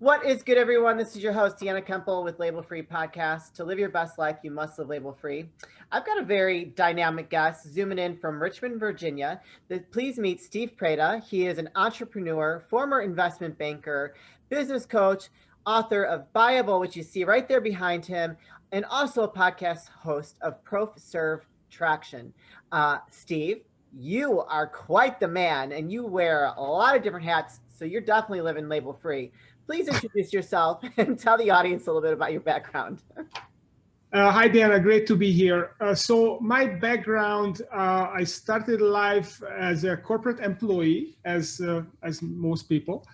What is good, everyone? This is your host, Deanna Kempel with Label-Free Podcast. To live your best life, you must live label-free. I've got a very dynamic guest zooming in from Richmond, Virginia. Please meet Steve Preda. He is an entrepreneur, former investment banker, business coach, author of Buyable, which you see right there behind him, and also a podcast host of Serve Traction. Steve, you are quite the man, and you wear a lot of different hats, so you're definitely living label-free. Please introduce yourself and tell the audience a little bit about your background. Hi, Diana. Great to be here. So my background, I started life as a corporate employee, as most people.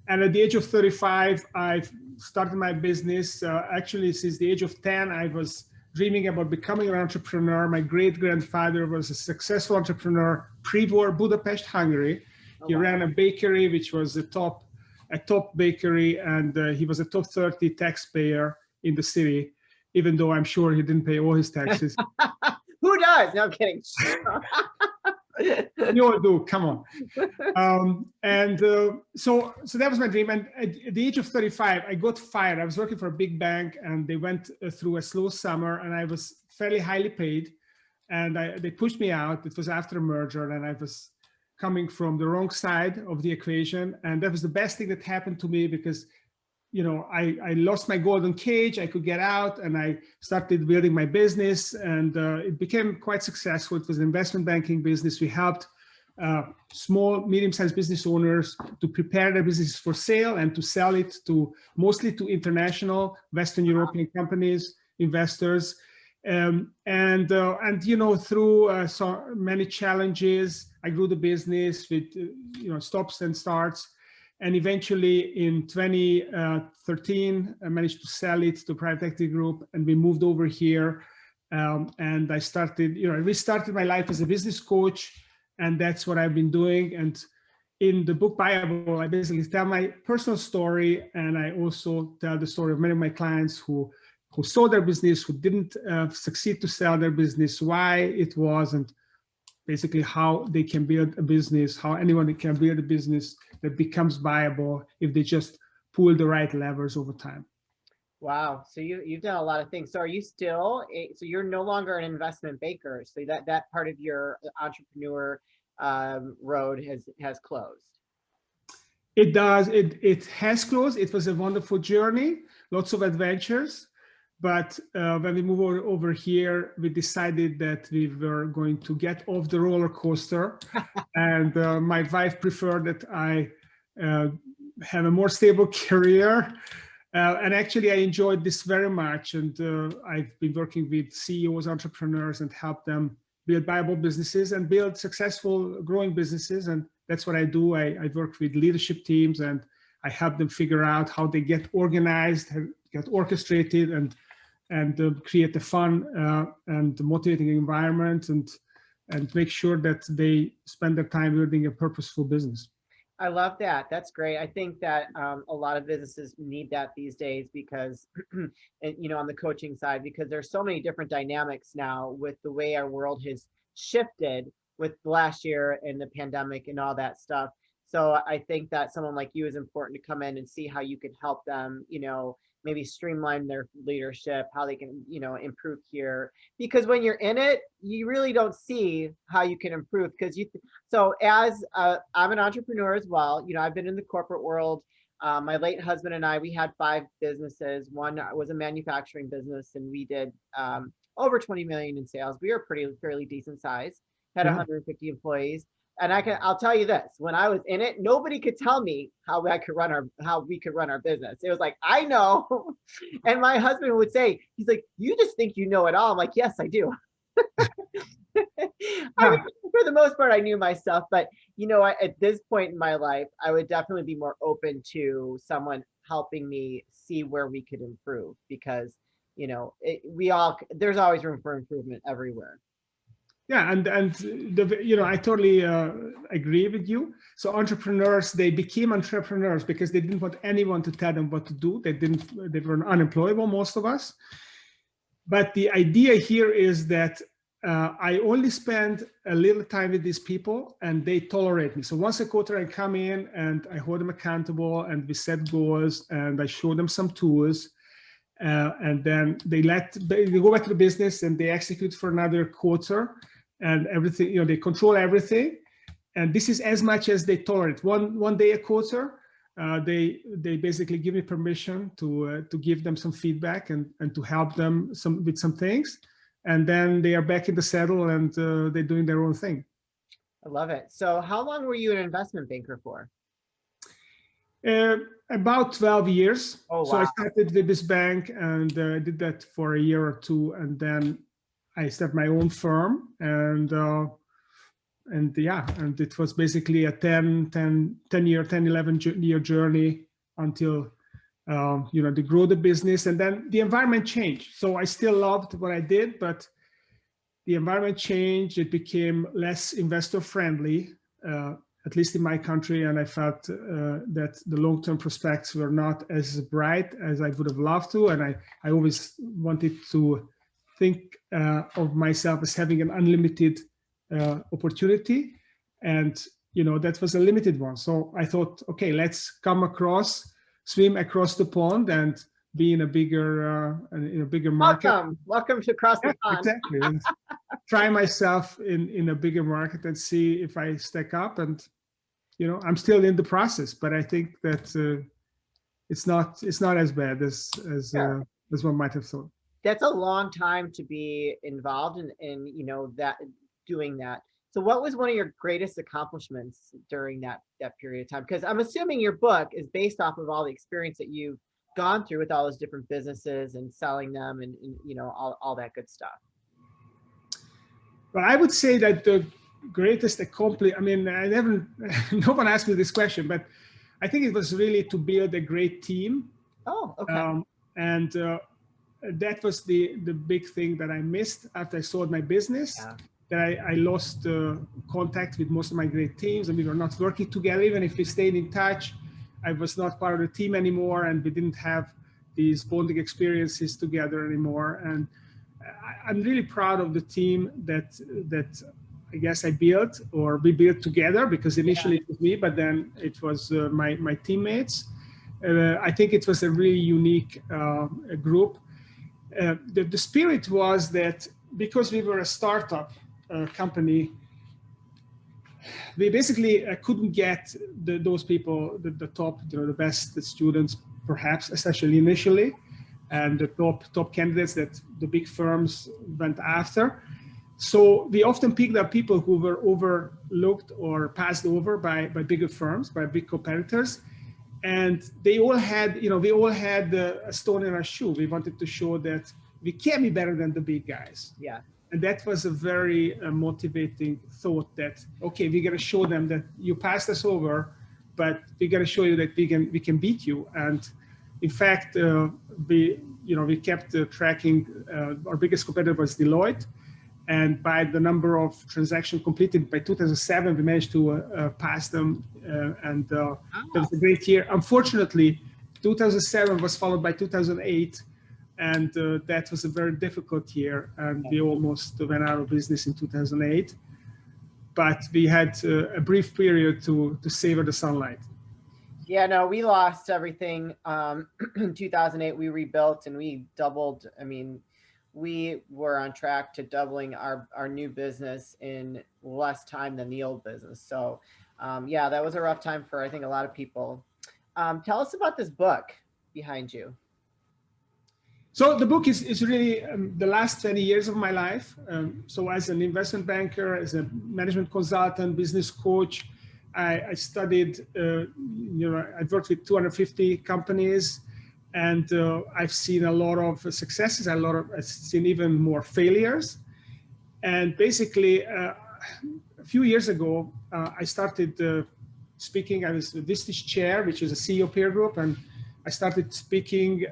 And at the age of 35, I started my business. Actually, since the age of 10, I was dreaming about becoming an entrepreneur. My great-grandfather was a successful entrepreneur pre-war Budapest, Hungary. He ran a bakery, which was a top bakery, and he was a top 30 taxpayer in the city, even though I'm sure he didn't pay all his taxes. Who does? No, I'm kidding. You all do, come on. So that was my dream. And at the age of 35, I got fired. I was working for a big bank, and they went through a slow summer, and I was fairly highly paid. And they pushed me out. It was after a merger, and I was coming from the wrong side of the equation. And that was the best thing that happened to me because, you know, I lost my golden cage. I could get out, and I started building my business, and it became quite successful. It was an investment banking business. We helped small, medium-sized business owners to prepare their businesses for sale and to sell it to mostly to international Western European companies, investors. And you know, through so many challenges, I grew the business with stops and starts, and eventually in 2013 I managed to sell it to a private equity group, and we moved over here. And I started, I restarted my life as a business coach, and that's what I've been doing. And in the book Buyable, I basically tell my personal story, and I also tell the story of many of my clients who sold their business, who didn't succeed to sell their business, why it was, and basically how they can build a business, how anyone can build a business that becomes viable if they just pull the right levers over time. Wow. So you've done a lot of things. So are you still, so you're no longer an investment banker. So that part of your entrepreneur road has closed. It does. It has closed. It was a wonderful journey, lots of adventures. But when we moved over here, we decided that we were going to get off the roller coaster. And my wife preferred that I have a more stable career. And actually, I enjoyed this very much. And I've been working with CEOs, entrepreneurs, and help them build viable businesses and build successful, growing businesses. And that's what I do. I work with leadership teams, and I help them figure out how they get organized, get orchestrated, and create a fun and motivating environment, and make sure that they spend their time building a purposeful business. I love that. That's great. I think that a lot of businesses need that these days because, on the coaching side, because there's so many different dynamics now with the way our world has shifted with last year and the pandemic and all that stuff. So I think that someone like you is important to come in and see how you can help them, maybe streamline their leadership, how they can, improve here. Because when you're in it, you really don't see how you can improve. Because so as I'm an entrepreneur as well, I've been in the corporate world. My late husband and I, we had 5 businesses. One was a manufacturing business, and we did over 20 million in sales. We were fairly decent size, had 150 employees. And I'll tell you this, when I was in it, nobody could tell me how we could run our business. It was like, I know. And my husband would say, he's like, you just think you know it all. I'm like, yes, I do. I mean, for the most part, I knew my stuff, but at this point in my life, I would definitely be more open to someone helping me see where we could improve, because, there's always room for improvement everywhere. Yeah, and I totally agree with you. So entrepreneurs, they became entrepreneurs because they didn't want anyone to tell them what to do. They were unemployable, most of us. But the idea here is that I only spend a little time with these people and they tolerate me. So once a quarter I come in and I hold them accountable and we set goals and I show them some tools, and then they go back to the business and they execute for another quarter and everything, you know, they control everything. And this is as much as they tolerate. One day a quarter, they basically give me permission to give them some feedback and to help them with some things. And then they are back in the saddle and they're doing their own thing. I love it. So how long were you an investment banker for? About 12 years. Oh, wow. So I started with this bank and did that for a year or two. And then I started my own firm and it was basically a 11 year journey until, you know, to grow the business. And then the environment changed. So I still loved what I did, but the environment changed. It became less investor friendly, at least in my country. And I felt that the long-term prospects were not as bright as I would have loved to. And I always wanted to think of myself as having an unlimited opportunity. And, you know, that was a limited one. So I thought, okay, let's swim across the pond and be in a bigger market. Welcome to across the pond. Exactly. And try myself in a bigger market and see if I stack up. And, you know, I'm still in the process, but I think that it's not as bad as one might have thought. That's a long time to be involved in you know, doing that. So what was one of your greatest accomplishments during that period of time? Because I'm assuming your book is based off of all the experience that you've gone through with all those different businesses and selling them and you know, all that good stuff. Well, I would say that the greatest accomplishment, I mean, no one asked me this question, but I think it was really to build a great team. Oh, okay. And that was the big thing that I missed after I sold my business. Yeah. That I lost contact with most of my great teams, and we were not working together. Even if we stayed in touch, I was not part of the team anymore, and we didn't have these bonding experiences together anymore. And I'm really proud of the team that I guess I built, or we built together, because initially it was me, but then it was my teammates. I think it was a really unique group. The spirit was that because we were a startup company, we basically couldn't get those people, the top, you know, the best students, perhaps, especially initially, and the top candidates that the big firms went after. So we often picked up people who were overlooked or passed over by bigger firms, by big competitors. And they all had, you know, we all had a stone in our shoe. We wanted to show that we can be better than the big guys. Yeah. And that was a very motivating thought that, okay, we got to show them that you passed us over, but we got to show you that we can beat you. And in fact, we kept tracking. Our biggest competitor was Deloitte, and by the number of transactions completed by 2007, we managed to pass them. And that was a great year. Unfortunately, 2007 was followed by 2008. And that was a very difficult year, and we almost went out of business in 2008. But we had a brief period to savor the sunlight. Yeah, no, we lost everything. In 2008, we rebuilt and we doubled. I mean, we were on track to doubling our new business in less time than the old business. So yeah, that was a rough time for, I think, a lot of people. Tell us about this book behind you. So the book is really the last 20 years of my life. So as an investment banker, as a management consultant, business coach, I studied, I've worked with 250 companies, and I've seen a lot of successes, I've seen even more failures. And basically, a few years ago, I started speaking. I was with this chair, which is a CEO peer group, and I started speaking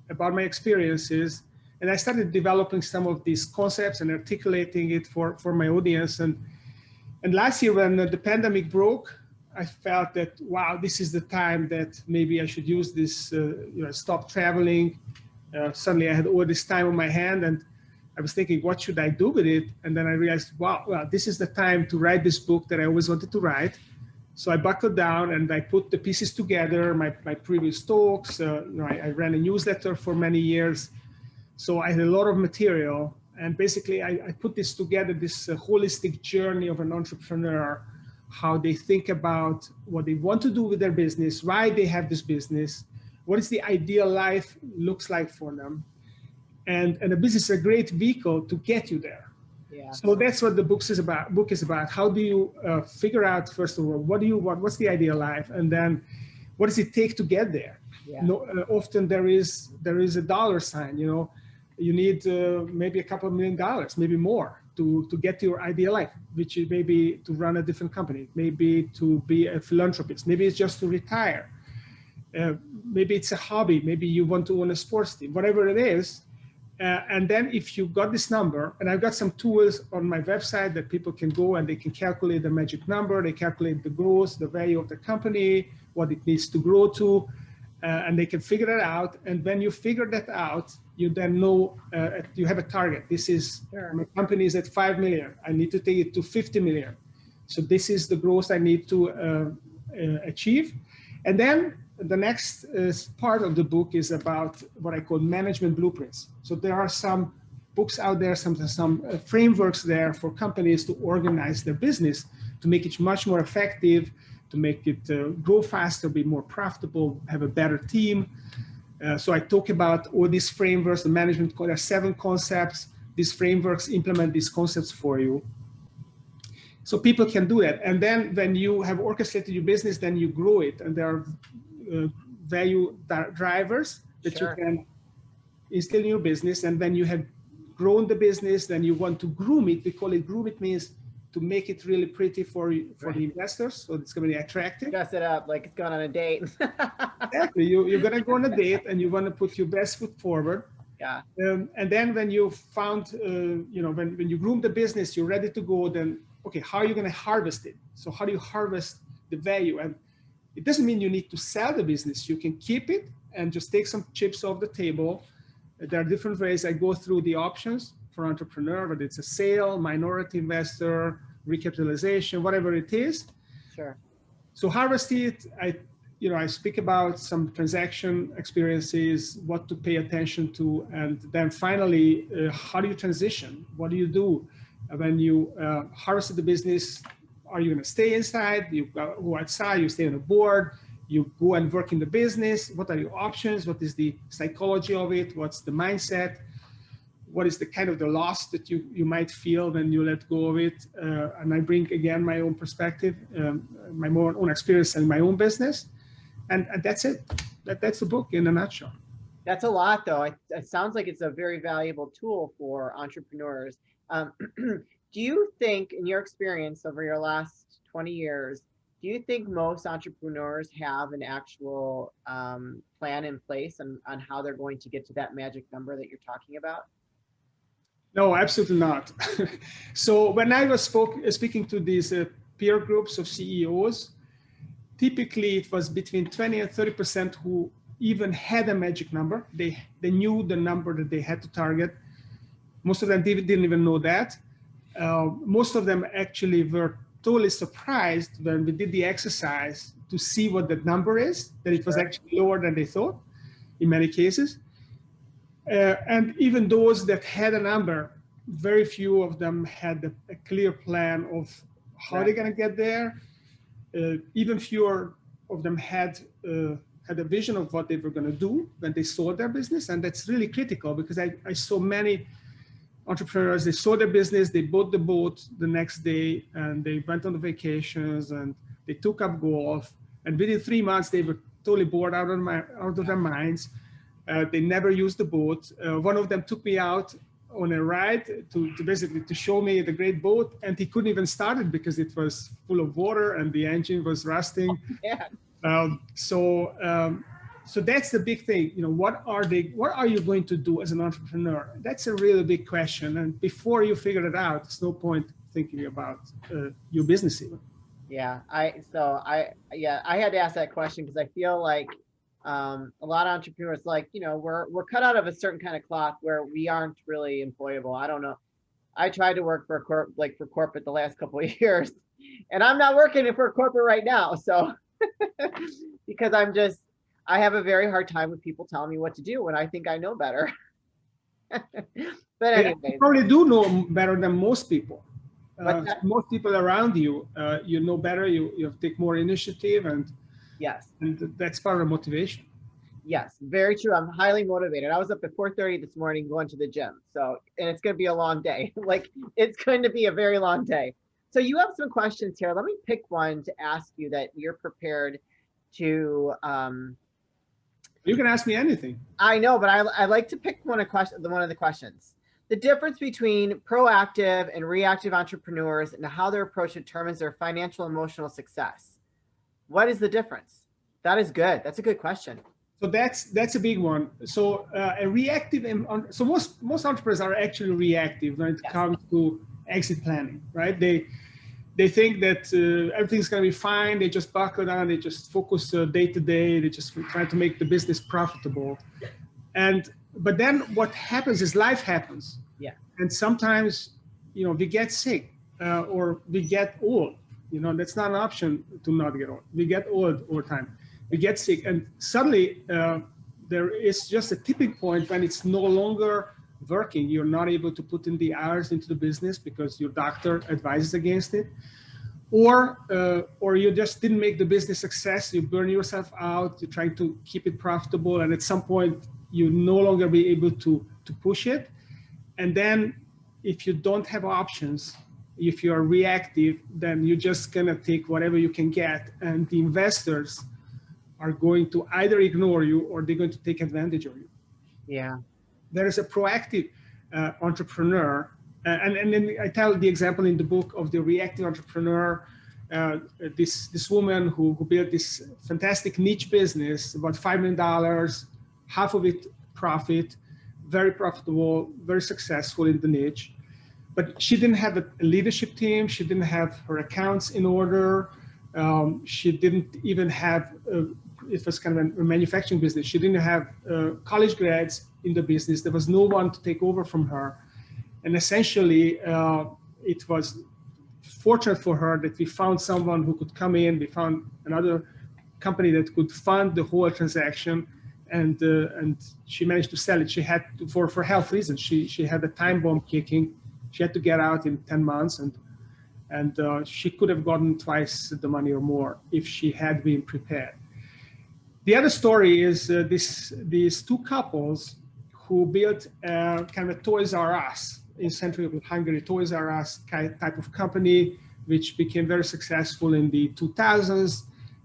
about my experiences, and I started developing some of these concepts and articulating it for my audience. And last year, when the pandemic broke, I felt that, wow, this is the time that maybe I should use this, stop traveling. Suddenly I had all this time on my hand, and I was thinking, what should I do with it? And then I realized, wow, well, this is the time to write this book that I always wanted to write. So I buckled down and I put the pieces together, my previous talks. I ran a newsletter for many years. So I had a lot of material. And basically, I put this together, this holistic journey of an entrepreneur, how they think about what they want to do with their business, why they have this business, what is the ideal life looks like for them. And the business is a great vehicle to get you there. Yeah. So that's what the book is about. How do you figure out, first of all, what do you want? What's the ideal life? And then what does it take to get there? Yeah. Often there is a dollar sign, you need maybe a couple of $1 million, maybe more to get to your ideal life, which is maybe to run a different company, maybe to be a philanthropist, maybe it's just to retire. Maybe it's a hobby, maybe you want to own a sports team, whatever it is. And then if you got this number, and I've got some tools on my website that people can go and they can calculate the magic number, they calculate the growth, the value of the company, what it needs to grow to, and they can figure it out. And when you figure that out, you then know you have a target. This is, Sure. My company is at 5 million. I need to take it to 50 million. So this is the growth I need to achieve. And then the next part of the book is about what I call management blueprints. So there are some books out there, some frameworks there for companies to organize their business, to make it much more effective, to make it grow faster, be more profitable, have a better team. So I talk about all these frameworks, the management, there are 7 concepts. These frameworks implement these concepts for you. So people can do that. And then when you have orchestrated your business, then you grow it. And there are value drivers that Sure. you can instill in your business. And when you have grown the business, then you want to groom it. We call it groom. It means to make it really pretty for Right. the investors. So it's going to be attractive. Dress it up like it's going on a date. Exactly. You're going to go on a date and you want to put your best foot forward. Yeah. And then when you found, when you groom the business, you're ready to go, then, okay, how are you going to harvest it? So how do you harvest the value? And it doesn't mean you need to sell the business. You can keep it and just take some chips off the table. There are different ways. I go through the options for entrepreneur, whether it's a sale, minority investor, recapitalization, whatever it is. Sure. So harvest it. I speak about some transaction experiences, what to pay attention to, and then finally, how do you transition? What do you do when you harvest the business? Are you going to stay inside? You go outside, you stay on the board, you go and work in the business. What are your options? What is the psychology of it? What's the mindset? What is the kind of the loss that you might feel when you let go of it? And I bring, again, my own perspective, my own experience and my own business. And that's it. That's the book in a nutshell. That's a lot, though. It sounds like it's a very valuable tool for entrepreneurs. Do you think, in your experience over your last 20 years, do you think most entrepreneurs have an actual plan in place on how they're going to get to that magic number that you're talking about? No, absolutely not. So when I was speaking to these peer groups of CEOs, typically it was between 20 and 30% who even had a magic number. They knew the number that they had to target. Most of them didn't even know that. Most of them actually were totally surprised when we did the exercise to see what that number is, that it was actually lower than they thought in many cases. And even those that had a number, very few of them had a clear plan of how they're going to get there. Even fewer of them had a vision of what they were going to do when they sold their business. And that's really critical because I saw many entrepreneurs, they sold their business, they bought the boat the next day, and they went on the vacations and they took up golf. And within 3 months, they were totally bored out of their minds. They never used the boat. One of them took me out on a ride to basically to show me the great boat, and he couldn't even start it because it was full of water and the engine was rusting. Yeah. So that's the big thing. What are you going to do as an entrepreneur? That's a really big question. And before you figure it out, there's no point thinking about your business even. Yeah, I had to ask that question because I feel like A lot of entrepreneurs, like, we're cut out of a certain kind of cloth where we aren't really employable. I don't know. I tried to work for for corporate the last couple of years, and I'm not working for a corporate right now. So because I have a very hard time with people telling me what to do when I think I know better. But Yeah, you anyways, probably do know better than most people. what's that? Most people around you, you know better. You take more initiative, Yes. and that's part of the motivation. Yes, very true. I'm highly motivated. I was up at 4:30 this morning going to the gym. So, and it's going to be a long day. Like, it's going to be a very long day. So you have some questions here. Let me pick one to ask you that you're prepared to. You can ask me anything. I know, but I like to pick one of the questions. The difference between proactive and reactive entrepreneurs and how their approach determines their financial and emotional success. What is the difference? That is good. That's a good question. So that's a big one. So a reactive, so most entrepreneurs are actually reactive when it comes to exit planning, right? They think that everything's going to be fine. They just buckle down. They just focus day to day. They just try to make the business profitable. But then what happens is life happens. Yeah. And sometimes, we get sick or we get old. That's not an option to not get old. We get old over time. We get sick, and suddenly there is just a tipping point when it's no longer working. You're not able to put in the hours into the business because your doctor advises against it, or you just didn't make the business success. You burn yourself out. You're trying to keep it profitable, and at some point you no longer be able to push it. And then if you don't have options, if you are reactive, then you're just gonna take whatever you can get, and the investors are going to either ignore you or they're going to take advantage of you. Yeah. There is a proactive entrepreneur, and then I tell the example in the book of the reactive entrepreneur, this woman who built this fantastic niche business, about $5 million, half of it profit, very profitable, very successful in the niche. But she didn't have a leadership team. She didn't have her accounts in order. She didn't even have, it was kind of a manufacturing business. She didn't have college grads in the business. There was no one to take over from her. And essentially, it was fortunate for her that we found someone who could come in. We found another company that could fund the whole transaction. And she managed to sell it. She had to, for health reasons, she had a time bomb kicking. She had to get out in 10 months, and she could have gotten twice the money or more if she had been prepared. The other story is these two couples who built kind of a Toys R Us in central Hungary, Toys R Us type of company, which became very successful in the 2000s.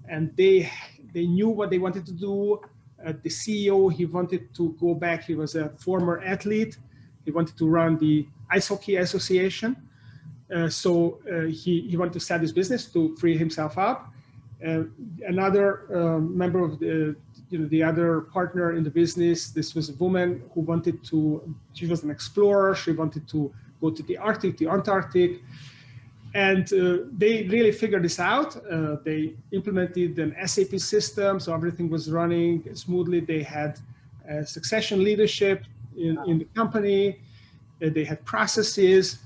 And they knew what they wanted to do. The CEO, he wanted to go back. He was a former athlete. He wanted to run the Ice Hockey Association. So he wanted to start this business to free himself up. Another member of the other partner in the business, this was a woman who wanted to, she was an explorer. She wanted to go to the Arctic, the Antarctic. And they really figured this out. They implemented an SAP system, so everything was running smoothly. They had succession leadership in the company. They had processes.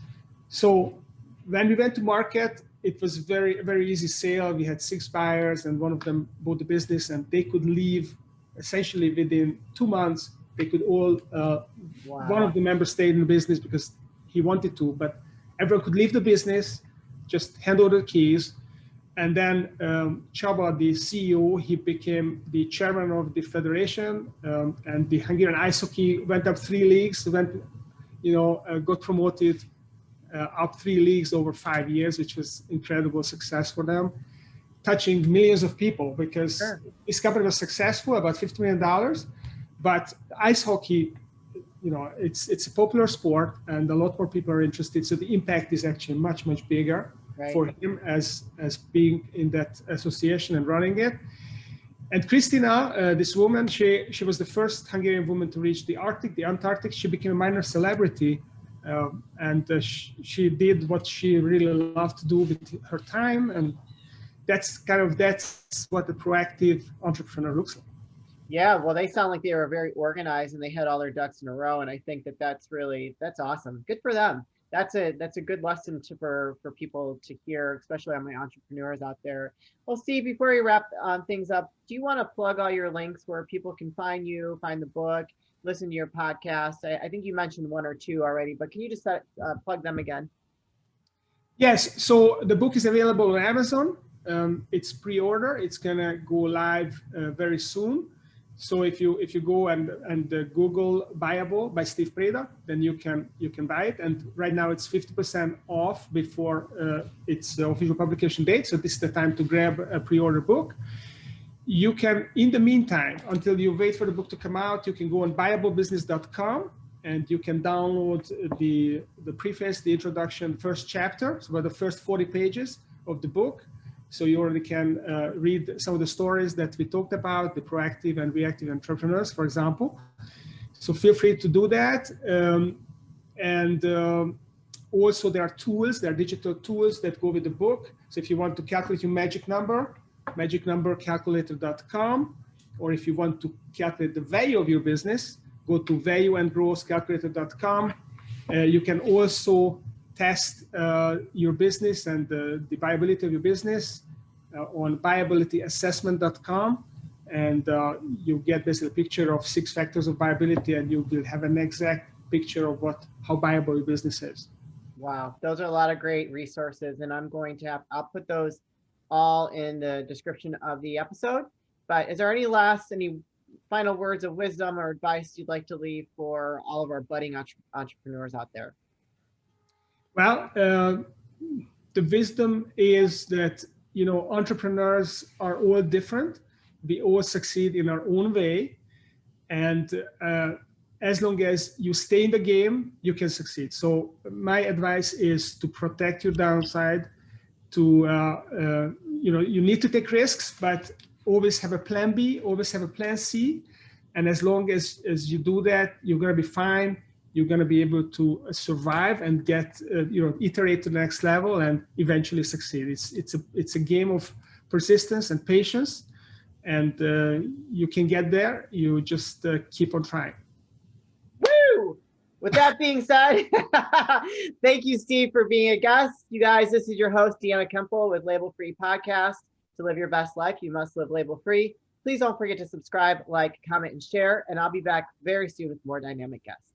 So when we went to market, it was very, very easy sale. We had 6 buyers, and one of them bought the business, and they could leave essentially within 2 months. They could all, one of the members stayed in the business because he wanted to, but everyone could leave the business, just hand over the keys. And then Csaba, the CEO, he became the chairman of the federation, and the Hungarian ice hockey went up 3 leagues, got promoted up 3 leagues over 5 years, which was incredible success for them, touching millions of people because this company was successful, about $50 million. But ice hockey, it's a popular sport and a lot more people are interested. So the impact is actually much, much bigger for him as being in that association and running it. And Christina, this woman, she was the first Hungarian woman to reach the Arctic, the Antarctic. She became a minor celebrity, and she did what she really loved to do with her time. And that's what a proactive entrepreneur looks like. Yeah, well, they sound like they were very organized and they had all their ducks in a row. And I think that that's awesome. Good for them. That's a good lesson for people to hear, especially on my entrepreneurs out there. Well, Steve, before we wrap things up, do you want to plug all your links where people can find you, find the book, listen to your podcast? I think you mentioned one or two already, but can you just plug them again? Yes, so the book is available on Amazon. It's pre-order. It's gonna go live very soon. So if you go and Google Buyable by Steve Preda, then you can buy it. And right now it's 50% off before its official publication date. So this is the time to grab a pre-order book. You can, in the meantime, until you wait for the book to come out, you can go on buyablebusiness.com and you can download the preface, the introduction, first chapter, so about the first 40 pages of the book. So you already can read some of the stories that we talked about, the proactive and reactive entrepreneurs, for example. So feel free to do that. Also there are tools, there are digital tools that go with the book. So if you want to calculate your magic number, magicnumbercalculator.com, or if you want to calculate the value of your business, go to valueandgrowthcalculator.com. You can also test your business and the viability of your business on viabilityassessment.com. And you get basically a picture of 6 factors of viability, and you will have an exact picture of how viable your business is. Wow, those are a lot of great resources, and I'll put those all in the description of the episode. But is there any final words of wisdom or advice you'd like to leave for all of our budding entrepreneurs out there? Well, the wisdom is that, entrepreneurs are all different. We all succeed in our own way. And as long as you stay in the game, you can succeed. So my advice is to protect your downside, you need to take risks, but always have a plan B, always have a plan C. And as long as you do that, you're going to be fine. You're going to be able to survive and get, iterate to the next level and eventually succeed. It's a game of persistence and patience, and you can get there. You just keep on trying. Woo! With that being said, thank you, Steve, for being a guest. You guys, this is your host, Deanna Kemple with Label-Free Podcast. To live your best life, you must live label-free. Please don't forget to subscribe, like, comment, and share. And I'll be back very soon with more dynamic guests.